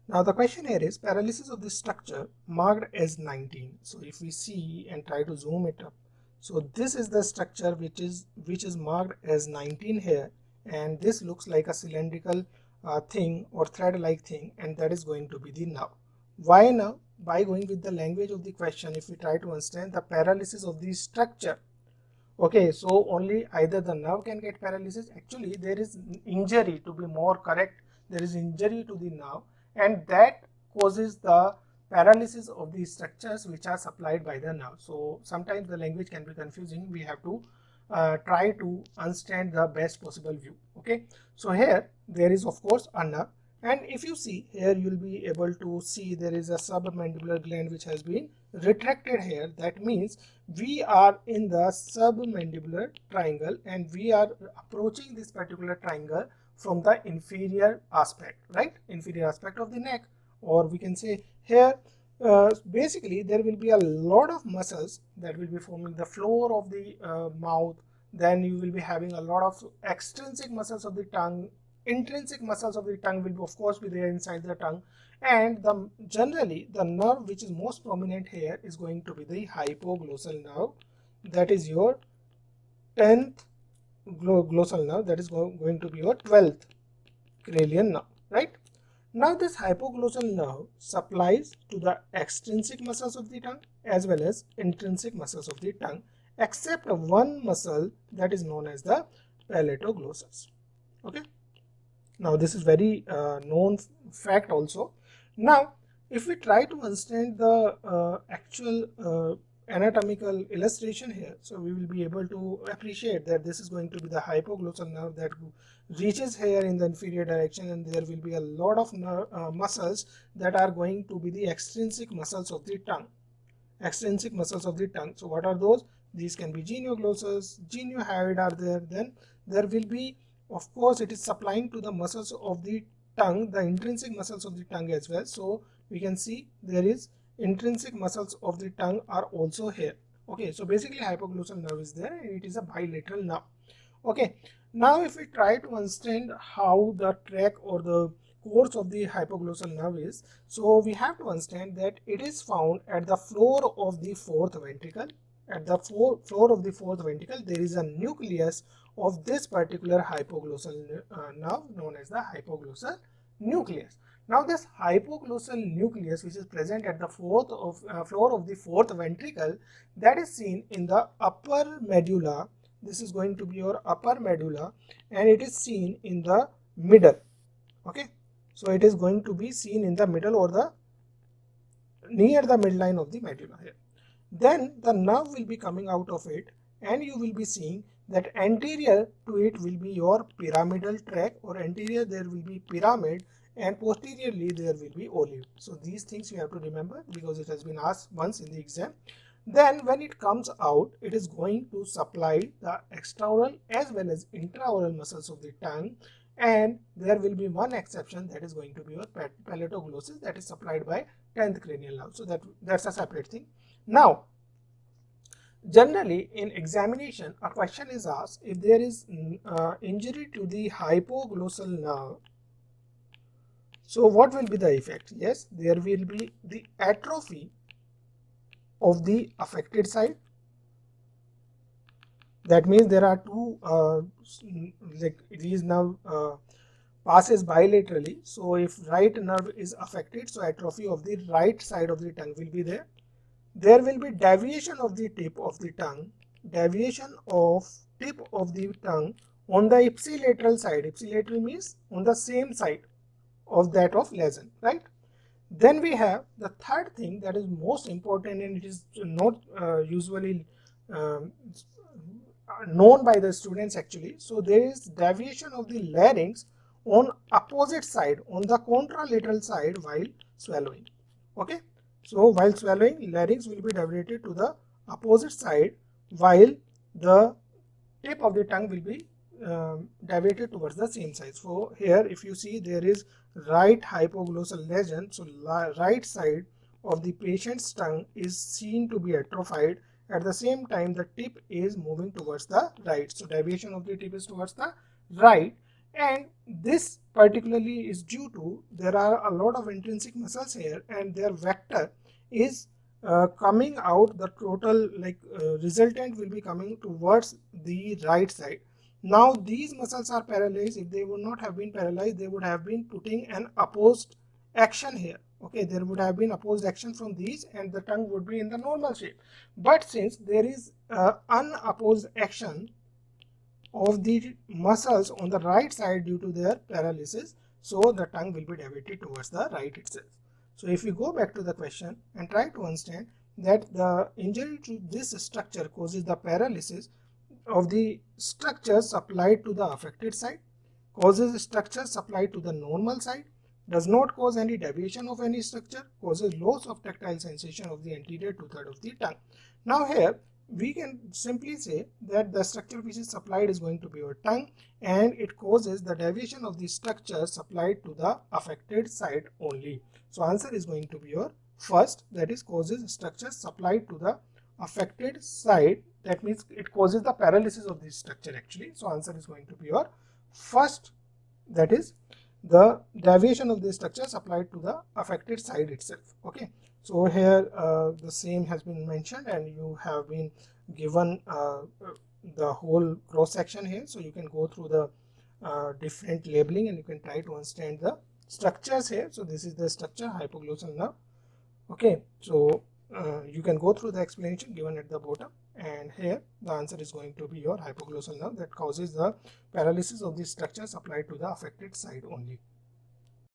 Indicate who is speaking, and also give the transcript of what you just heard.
Speaker 1: Now the question here is paralysis of the structure marked as 19. So if we see and try to zoom it up, so this is the structure which is marked as 19 here, and this looks like a cylindrical thing or thread like thing, and that is going to be the nerve. Why now? By going with the language of the question, if we try to understand the paralysis of the structure, okay, so only either the nerve can get paralysis. Actually, there is injury, to be more correct, there is injury to the nerve, and that causes the paralysis of the structures which are supplied by the nerve. So sometimes the language can be confusing. We have to try to understand the best possible view. Okay, so here there is of course a nerve, and if you see here, you will be able to see there is a submandibular gland which has been retracted here. That means we are in the submandibular triangle, and we are approaching this particular triangle from the inferior aspect, right? Inferior aspect of the neck, or we can say here basically there will be a lot of muscles that will be forming the floor of the mouth. Then you will be having a lot of extrinsic muscles of the tongue. Intrinsic muscles of the tongue will of course be there inside the tongue, and generally the nerve which is most prominent here is going to be the hypoglossal nerve. That is your 10th glossal nerve, that is going to be your 12th cranial nerve, right? Now this hypoglossal nerve supplies to the extrinsic muscles of the tongue as well as intrinsic muscles of the tongue, except one muscle that is known as the palatoglossus. Okay, now this is very known fact also. Now if we try to understand the actual anatomical illustration here, so we will be able to appreciate that this is going to be the hypoglossal nerve that reaches here in the inferior direction, and there will be a lot of muscles that are going to be the extrinsic muscles of the tongue. Extrinsic muscles of the tongue, so what are those? These can be genioglossus, geniohyoid are there. Then there will be, of course, it is supplying to the muscles of the tongue, the intrinsic muscles of the tongue as well. So we can see there is intrinsic muscles of the tongue are also here. Okay, so basically hypoglossal nerve is there, and it is a bilateral nerve. Okay, now if we try to understand how the track or the course of the hypoglossal nerve is, so we have to understand that it is found at the floor of the fourth ventricle. At the floor of the fourth ventricle, there is a nucleus of this particular hypoglossal nerve known as the hypoglossal nucleus. Now this hypoglossal nucleus, which is present at the floor of the fourth ventricle, that is seen in the upper medulla. This is going to be your upper medulla, and it is seen in the middle. Okay, so it is going to be seen in the middle or the near the midline of the medulla here. Then the nerve will be coming out of it, and you will be seeing that anterior to it will be your pyramidal tract, or anterior there will be pyramid, and posteriorly there will be olive. So these things you have to remember because it has been asked once in the exam. Then when it comes out, it is going to supply the extraoral as well as intraoral muscles of the tongue, and there will be one exception, that is going to be your palatoglossus, that is supplied by 10th cranial nerve. So that's a separate thing. Now generally in examination a question is asked, if there is injury to the hypoglossal nerve, so what will be the effect? Yes, there will be the atrophy of the affected side. That means there are two like these nerve passes bilaterally. So if right nerve is affected, so atrophy of the right side of the tongue will be there. There will be deviation of the tip of the tongue, deviation of tip of the tongue on the ipsilateral side. Ipsilateral means on the same side of that of lesion, right? Then we have the third thing that is most important, and it is not usually known by the students actually. So there is deviation of the larynx on opposite side, on the contralateral side while swallowing. Okay, so while swallowing, larynx will be deviated to the opposite side, while the tip of the tongue will be deviated towards the same side. So here if you see, there is right hypoglossal lesion, so right side of the patient's tongue is seen to be atrophied. At the same time the tip is moving towards the right, so deviation of the tip is towards the right, And this particularly is due to there are a lot of intrinsic muscles here, and their vector is coming out, the total resultant will be coming towards the right side. Now these muscles are paralyzed. If they would not have been paralyzed, they would have been putting an opposed action here. Okay, there would have been opposed action from these and the tongue would be in the normal shape. But since there is unopposed action of the muscles on the right side due to their paralysis, so the tongue will be diverted towards the right itself. So if we go back to the question and try to understand that the injury to this structure causes the paralysis of the structure supplied to the affected side, causes structure supplied to the normal side, does not cause any deviation of any structure, causes loss of tactile sensation of the anterior two-thirds of the tongue. Now here we can simply say that the structure which is supplied is going to be your tongue, and it causes the deviation of the structure supplied to the affected side only. So answer is going to be your first, that is causes structure supplied to the affected side. That means it causes the paralysis of this structure actually. So answer is going to be your first, that is the deviation of the structure supplied to the affected side itself. Okay, so here the same has been mentioned and you have been given the whole cross section here, so you can go through the different labeling and you can try to understand the structures here. So this is the structure, hypoglossal nerve. Okay, so you can go through the explanation given at the bottom, and here the answer is going to be your hypoglossal nerve that causes the paralysis of the structure supplied to the affected side only.